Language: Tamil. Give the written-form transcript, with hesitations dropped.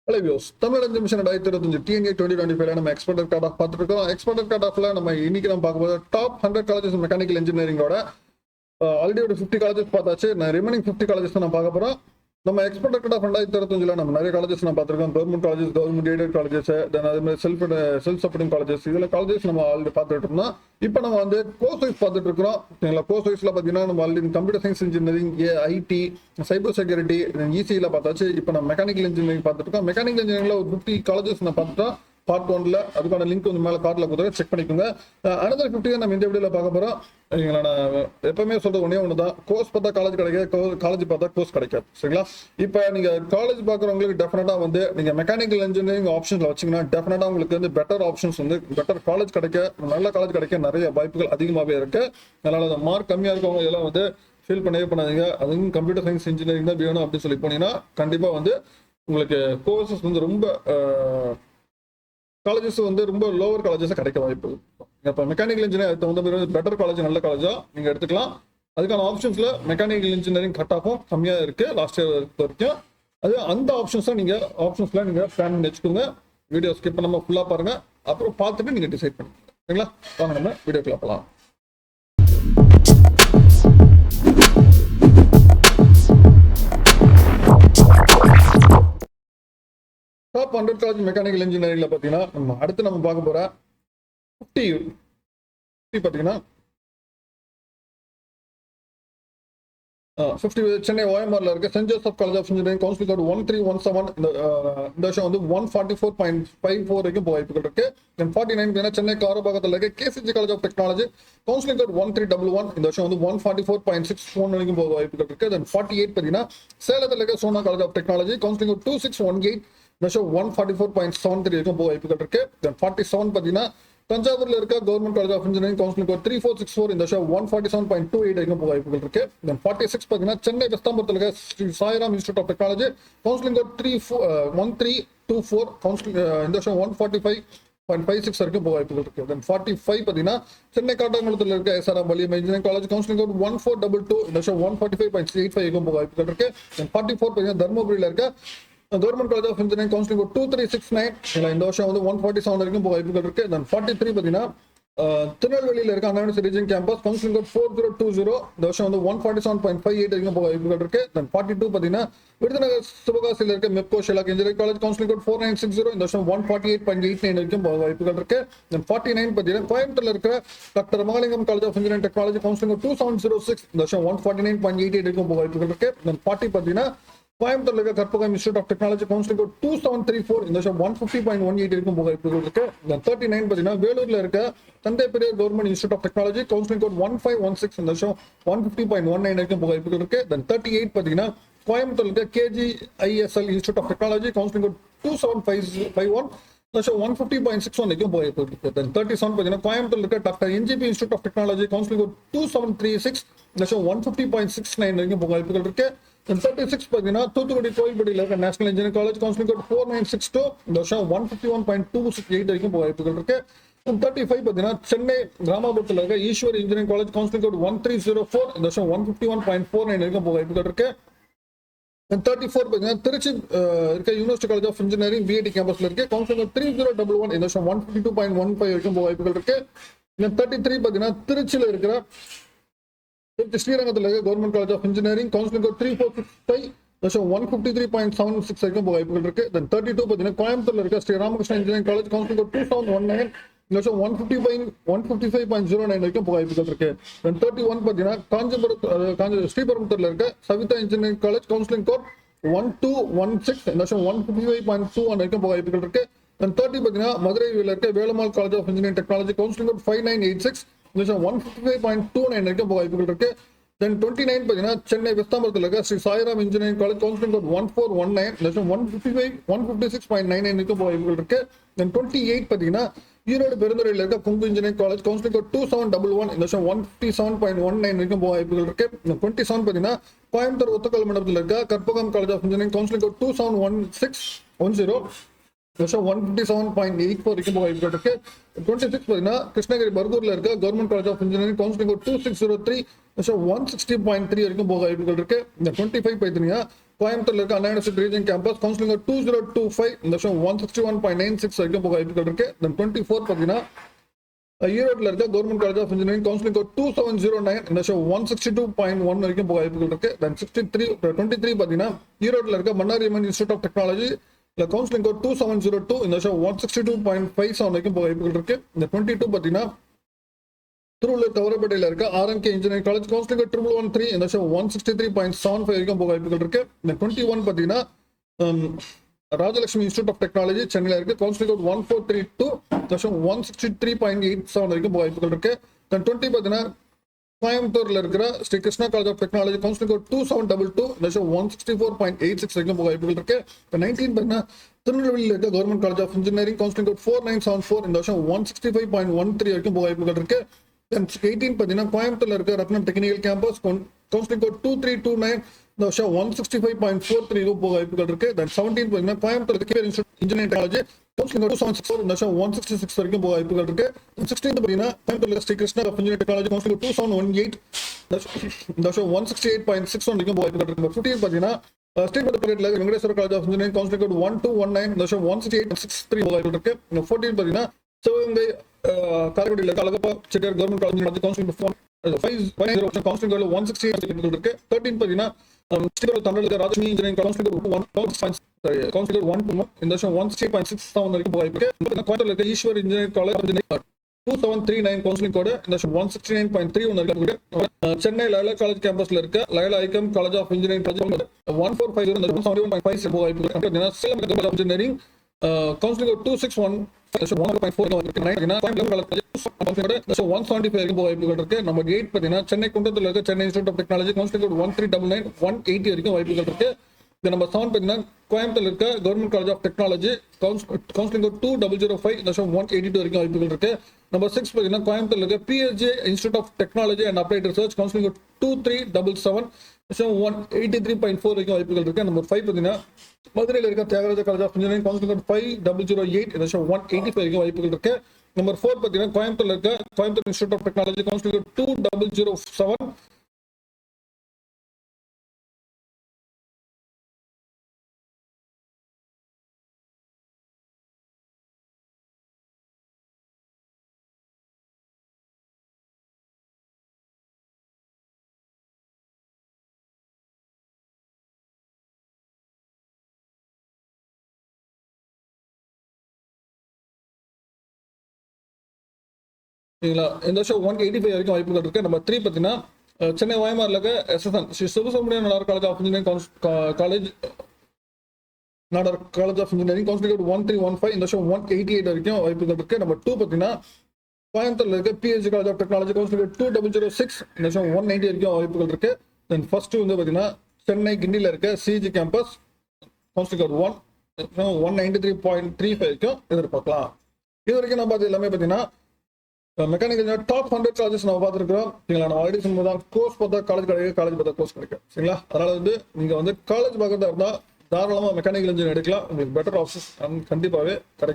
Hello views, Tamil mission 2025 DNA 2025 நம்ம எக்ஸ்பர்ட் கார்ட் ஆஃப் பார்த்துருக்கோம். எக்ஸ்பர்ட் கார்ட் ஆஃப்ல நம்ம இன்னைக்கு நம்ம பார்க்கும்போது டாப் 100 காலேஜஸ் மெக்கானிக்கல் இன்ஜினியரிங்கோட ஆல்ரெடி ஒரு 50 காலேஜஸ் பார்த்தாச்சு. நான் ரிமைனிங் 50 காலேஜஸ் நான் பார்க்க போறோம். நம்ம எக்ஸ்பர்ட் கார்ட் ஆஃப் 2025 நம்ம நிறைய காலேஜஸ் நான் பார்த்துருக்கோம். Government colleges, government aided colleges, then அதே மாதிரி செல்ஃப் சப்போர்ட்டிங் காலேஜஸ், இதில் காலேஜஸ் நம்ம ஆல்ரெடி பார்த்துட்டு இருந்தோம். இப்போ நம்ம வந்து கோர்ஸ் வைஸ் பார்த்துட்டு இருக்கிறோம். கோர்ஸ் வைஸ்ல பார்த்தீங்கன்னா நம்ம already computer science engineering, IT, cyber security, இசியில் பார்த்தாச்சு. இப்போ நம்ம மெக்கானிக்கல் இன்ஜினியரிங் பார்த்துட்டு இருக்கோம். மெக்கானிக்கல் இன்ஜினியரிங்ல ஒரு 50 காலேஜஸ் நான் பார்த்துட்டோம். பார்ட் 1ல அதுக்கான லிங்க் வந்து மேலே கார்டில் கொடுத்துருக்க, செக் பண்ணிக்கோங்க. அனதர் 50 நம்ம இந்த வீடியோவில் பார்க்க போகிறோம். நான் எப்பவுமே சொல்றது ஒன்றே ஒன்று தான், கோர்ஸ் பார்த்தா காலேஜ் கிடைக்காது, காலேஜ் பார்த்தா கோர்ஸ் கிடைக்காது. சரிங்களா? இப்போ நீங்கள் காலேஜ் பார்க்குறவங்களுக்கு டெஃபினட்டாக வந்து நீங்கள் மெக்கானிக்கல் இன்ஜினியரிங் ஆப்ஷன்ஸில் வச்சிங்கன்னா டெஃபினட்டாக உங்களுக்கு வந்து பெட்டர் ஆப்ஷன்ஸ் வந்து பெட்டர் காலேஜ் கிடைக்க, நல்ல காலேஜ் கிடைக்க நிறைய வாய்ப்புகள் அதிகமாகவே இருக்கு. அதனால் அந்த மார்க் கம்மியாக இருக்கவங்க எல்லாம் வந்து ஃபீல் பண்ணவே பண்ணாதீங்க. அதுவும் கம்ப்யூட்டர் சயின்ஸ் இன்ஜினியரிங் தான் வேணும் அப்படின்னு சொல்லி போனீங்கன்னா கண்டிப்பாக வந்து உங்களுக்கு கோர்சஸ் வந்து ரொம்ப காலேஜஸ் வந்து ரொம்ப லோவர் காலேஜஸாக கிடைக்க வாய்ப்பு. இப்போ மெக்கானிக்கல் இன்ஜினியரிங் தகுந்த பெட்டர் காலேஜ், நல்ல காலேஜாக நீங்கள் எடுத்துக்கலாம். அதுக்கான ஆப்ஷன்ஸில் மெக்கானிக்கல் இன்ஜினியரிங் கட் ஆஃபும் கம்மியாக இருக்குது லாஸ்ட் இயர் வரைக்கும். அது அந்த ஆப்ஷன்ஸில் நீங்கள் பிளான் பண்ணி வச்சுக்கோங்க. வீடியோ ஸ்கிப் பண்ணாமல் ஃபுல்லாக பாருங்கள், அப்புறம் பார்த்துட்டு நீங்கள் டிசைட் பண்ணுங்க. சரிங்களா? வாங்க நம்ம வீடியோக்குள்ள போகலாம். டாப் 100 காலேஜ் மெக்கானிக்கல் இன்ஜினியரிங்ல பார்த்தீங்கன்னா அடுத்து நம்ம பார்க்க போற 50 பார்த்தீங்கன்னா 50 சென்னை ஓஎம்ஆர்ல இருக்க saint Joseph college of engineering counselling code 1317. இந்த வருஷம் வந்து 144.54 வரைக்கும் வாய்ப்புகள் இருக்கு. 49 சென்னை காரபாக்கத்தில் இருக்க KCG college of technology counselling code 1311. இந்த வருஷம் வந்து 144.64 வரைக்கும் போக வாய்ப்புகள் இருக்கு. 48 பார்த்தீங்கன்னா சேலத்தில் இருக்க Sona college of technology counselling code 2618. இந்த வருஷம் 144.73 வரைக்கும் போக வாய்ப்புகள் இருக்கு. 47 பார்த்தீங்கன்னா தஞ்சாவூர்ல இருக்க government college of engineering counselling code 3464. இந்த வருஷம் 147.28 வரைக்கும் போக வாய்ப்புகள் இருக்கு. 46 பார்த்தீங்கன்னா சென்னை வெஸ்தாம்பரத்தில் இருக்க Sri Sairam institute of technology counselling code 1324. Counselling இந்த வருஷம் 145.56 வரைக்கும் போக வாய்ப்புகள் இருக்கு. 45 பார்த்தீங்கன்னா சென்னை காட்டாங்குளத்தில் இருக்க எஸ்ஆர்எம் வலியம் இன்ஜினியரிங் காலேஜ் கவுன்சிலிங் கோட் 1422. இந்த வருஷம் 145.85 வரைக்கும் போக வாய்ப்புகள் இருக்கு. 44 பார்த்தீங்கன்னா தர்மபுரியில் இருக்க government college of engineering counselling code 2369. இந்த வருஷம் வந்து 147 வரைக்கும் போக வாய்ப்புகள் இருக்கு. 43 பார்த்தீங்கன்னா திருநெல்வேலியில் இருக்க Anna university region campus counselling code 4020. இந்த வருஷம் வந்து 147.58 வரைக்கும் போக வாய்ப்புகள் இருக்கு. 42 பார்த்தீங்கன்னா விருதுநகர் சிவகாசியில் இருக்க Mepco Schlenk engineering college counselling code 4960. இந்த வருஷம் 148.89 வரைக்கும் போக வாய்ப்புகள் இருக்கு. 49 பார்த்தீங்கன்னா கோயம்புத்தூர்ல இருக்க doctor Mahalingam college of engineering technology counselling code 2706. இந்த வருஷம் 149.88 வரைக்கும் போக வாய்ப்புகள் இருக்கு. 40 பார்த்தீங்கன்னா கோயம்புத்தூர்ல இருக்க Karpagam institute of technology counselling code 2734. இந்த வருஷம் 150.18 வரைக்கும் போக வாய்ப்புகள் இருக்கு. 39 பார்த்தீங்கன்னா வேலூர்ல இருக்க Thanthai Periyar government institute of technology counselling code 1516. இந்த வருஷம் 150.19 வரைக்கும் போக வாய்ப்புகள் இருக்கு. 38 பார்த்தீங்கன்னா கோயம்புத்தூர்ல இருக்க KGISL institute of technology counselling code 2751. இந்த வருஷம் 150.61 வரைக்கும் போக வாய்ப்புகள் இருக்கு. 37 பார்த்தீங்கன்னா கோயம்புத்தூர்ல இருக்க doctor NGP institute of technology counselling code 2736. இந்த வருஷம் 150.69 வரைக்கும் போக வாய்ப்புகள் இருக்கு. 36 பார்த்தீங்கன்னா தூத்துக்குடி கோயில்பட்டியில் இருக்க national engineering college counselling code 4962. இந்த வருஷம் 151.268 வரைக்கும் போக வாய்ப்புகள் இருக்கு. 35 பார்த்தீங்கன்னா சென்னை கிராமப்புறத்தில் இருக்க Ishwar engineering college counselling code 1304. இந்த வருஷம் 151.49 வரைக்கும் போக வாய்ப்புகள் இருக்கு. 34 பார்த்தீங்கன்னா திருச்சி இருக்க university college of engineering BIT கேம்பஸ்ல இருக்கு கவுன்சிலிங் கோட் 3011. இந்த வருஷம் 152.15 வரைக்கும் போக வாய்ப்புகள் இருக்கு. 33 பார்த்தீங்கன்னா திருச்சியில் இருக்கிற ஸ்ரீரங்கத்தில் இருக்க government college of engineering counselling code 3465. வருஷம் 153.76 வரைக்கும் போக வாய்ப்புகள் இருக்கு. 32 பார்த்தீங்கன்னா கோயம்புத்தூர்ல இருக்க Shri Ramakrishna engineering college counselling code 2719. இந்த வருஷம் 155.09 வரைக்கும் போக வாய்ப்புகள் இருக்கு. 31 பார்த்தீங்கன்னா ஸ்ரீபெரும்புத்தூர்ல இருக்க Saveetha engineering college counselling code 1216. இந்த வருஷம் 155.21 வரைக்கும் போக வாய்ப்புகள் இருக்கு. 30 பார்த்தீங்கன்னா மதுரையில் இருக்க Velammal college of engineering technology counselling code 5986. இந்த வருஷம் 155.29 வரைக்கும் போக வாய்ப்புகள் இருக்கு. 29 பார்த்தீங்கன்னா சென்னை வெஸ்தாம்பரத்தில் இருக்க Sri Sairam engineering college counselling code 1419. இந்த வருஷம் 156.99 வரைக்கும் போக வாய்ப்புகள் இருக்கு. 28 பார்த்தீங்கன்னா ஈரோடு பெருந்துறையில் இருக்க Kongu engineering college counselling code 2711. இந்த வருஷம் 157.19 வரைக்கும் போக வாய்ப்புகள் இருக்கு. 27 பார்த்தீங்கன்னா கோயம்புத்தூர் ஒத்தக்கல் மண்டபத்தில் இருக்க Karpagam college of engineering counselling code 271610. வருஷம் 157.84 வரைக்கும் போக வாய்ப்புகள் இருக்கு. 26 பார்த்தீங்கன்னா கிருஷ்ணகிரி பர்கூர்ல இருக்க government college of engineering counselling code 2603. வருஷம் 160.3 வரைக்கும் போக வாய்ப்புகள் இருக்கு. இந்த 25 பார்த்தீங்கன்னா கோயம்புத்தூர்ல இருக்க Anna university region campus counselling 2025 இந்த வருஷம் 161.96 வரைக்கும் போக வாய்ப்புகள் இருக்கு. தென் 24 பார்த்தீங்கன்னா ஈரோட்டில் இருக்க government college of engineering counselling 2709 இந்த வருஷம் 162.1 வரைக்கும் போக வாய்ப்புகள் இருக்கு. தென் 23 பார்த்தீங்கன்னா ஈரோட்டில் இருக்க மன்னாரியம்மன் இன்ஸ்டியூட் ஆஃப் டெக்னாலஜி இல்லை கவுன்சிலிங் 2702 இந்த வருஷம் 162.57 வரைக்கும் போக வாய்ப்புகள் இருக்கு. இந்த 22 பார்த்தீங்கன்னா திருவள்ளூர் தவறப்பேட்டையில் இருக்க ஆர்எம்கே இன்ஜினியரிங் காலேஜ் கவுன்சிலிங் 1113 இந்த வருஷம் 163.75 வரைக்கும் போக வாய்ப்புகள் இருக்கு. இந்த 21 பார்த்தீங்கன்னா ராஜலட்சுமி இன்ஸ்டியூட் ஆஃப் டெக்னாலஜி சென்னையில் இருக்கு கவுன்சிலிங் 1432 இந்த வருஷம் 163.87 வரைக்கும் போக வாய்ப்புகள் இருக்கு. தென் 20 பார்த்தீங்கன்னா கோயம்புத்தூர்ல இருக்கிற Shri Krishna college of technology counselling 2722 இந்த வருஷம் 164.86 வரைக்கும் போக வாய்ப்புகள் இருக்கு. 19 பார்த்தீங்கன்னா திருநெல்வேலியில் இருக்க government college of engineering counselling 4974 இந்த வருஷம் 165.13 வரைக்கும் போக வாய்ப்புகள் இருக்கு. 18 பார்த்தீங்கன்னா கோயம்புத்தூர்ல இருக்க ரத்னம் டெக்னிக்கல் கேம்பஸ் கவுன்சிலிங் 2329 இந்த வருஷம் 165.43 போக வாய்ப்புகள் இருக்கு. 17 பார்த்தீங்கன்னா கோயம்புத்தூர் இன்ஜினியரிங் டெக்னாலஜி கவுன்சிலிங் 2764 இந்த வருஷம் 166 வரைக்கும் போக வாய்ப்புகள் இருக்கு. 16 பார்த்தீங்கன்னா கோயம்புத்தூர்ல Shri Krishna of engineering technology counselling 2718 இந்த வருஷம் 168.61 வரைக்கும் போக வாய்ப்புகள் இருக்கு. 15 பார்த்தீங்கன்னா ஸ்டேட் பல்கலைக்கழக Venkateswara college of engineering counselling 1219 இந்த வருஷம் 168.63 போக வாய்ப்புகள் இருக்கு. 14 பார்த்தீங்கன்னா சிவகங்கை காரைக்குடியில் இருக்க Alagappa Chettiar government college counselling 168 இருக்கு. 13 பார்த்தீங்கன்னா தமிழக ராஜலட்சுமி இன்ஜினியரிங் கவுன்சிலிங் 1 இந்த வருஷம் 168.67 வரைக்கும் போக வாய்ப்பு இருக்கு. கோயம்புத்தூர்ல இருக்க Ishwar engineering college 2739 counselling code இந்த வருஷம் 169.31 இருக்கு. சென்னை லயலா காலேஜ் கேம்பஸ்ல இருக்க Loyola ICAM college of engineering 1450 போக வாய்ப்பு இருக்கு. சேலம் இன்ஜினியரிங் கவுன்சிலிங் 261 நம்ம 8 பார்த்தீங்கன்னா சென்னை குன்றத்தில் இருக்க Chennai institute of technology counselling 1399 180 வரைக்கும் வாய்ப்புகள் இருக்கு. நம்பர் 7 பார்த்தீங்கன்னா கோயம்புத்தூர்ல இருக்க government college of technology counselling 2005 182 வரைக்கும் வாய்ப்புகள் இருக்கு. நம்பர் 6 பார்த்தீங்கன்னா கோயம்புத்தூர்ல இருக்க PSG institute of technology and applied research counselling 2377 183.4 வரைக்கும் வாய்ப்புகள் இருக்கு. நம்பர் 5 பார்த்தீங்கன்னா மதுரையில் இருக்க Thiagaraja college of engineering counselling 5008 185 வரைக்கும் வாய்ப்புகள் இருக்கு. நம்பர் 4 பார்த்தீங்கன்னா கோயம்புத்தூர்ல இருக்க Coimbatore institute of technology counselling 2007 இந்த வருஷம் 185 வரைக்கும் வாய்ப்புகள் இருக்கு. நம்பர் 3 பார்த்தீங்கன்னா சென்னை வாய்மாரில் இருக்க SSN Shri Sivasubramaniyan Nadar college of engineering Nadar college of engineering counselling 1315 இந்த வருஷம் 188 வரைக்கும் வாய்ப்புகள் இருக்கு. நம்பர் 2 பார்த்தீங்கன்னா கோயம்புத்தூர்ல இருக்க PSG college of technology counselling 2006 இந்த வருஷம் 190 வரைக்கும் வாய்ப்புகள் இருக்கு. தென் ஃபர்ஸ்ட் வந்து பார்த்தீங்கன்னா சென்னை கிண்டியில் இருக்க சிஜி கேம்பஸ் கவுன்சிலிங் 193.35 வரைக்கும் எதிர்பார்க்கலாம். இது வரைக்கும் நம்ம பார்த்து எல்லாமே பார்த்தீங்கன்னா மெக்கானிக்கல் டாப் 100 காலேஜஸ் நம்ம பார்த்துருக்கோம். சரிங்களா, நான் ஆல்ரெடி சொன்னதான் கோர்ஸ் பார்த்தா காலேஜ் கிடைக்கும், காலேஜ் பார்த்தா கோர்ஸ் கிடைக்கும். சரிங்களா, அதனால வந்து நீங்க வந்து காலேஜ் பார்க்கறதா இருந்தால் தாராளமாக மெக்கானிக்கல் இன்ஜினியர் எடுக்கலாம். உங்களுக்கு பெட்டர் ஆப்ஷன்ஸ் கண்டிப்பாகவே கிடைக்கும்.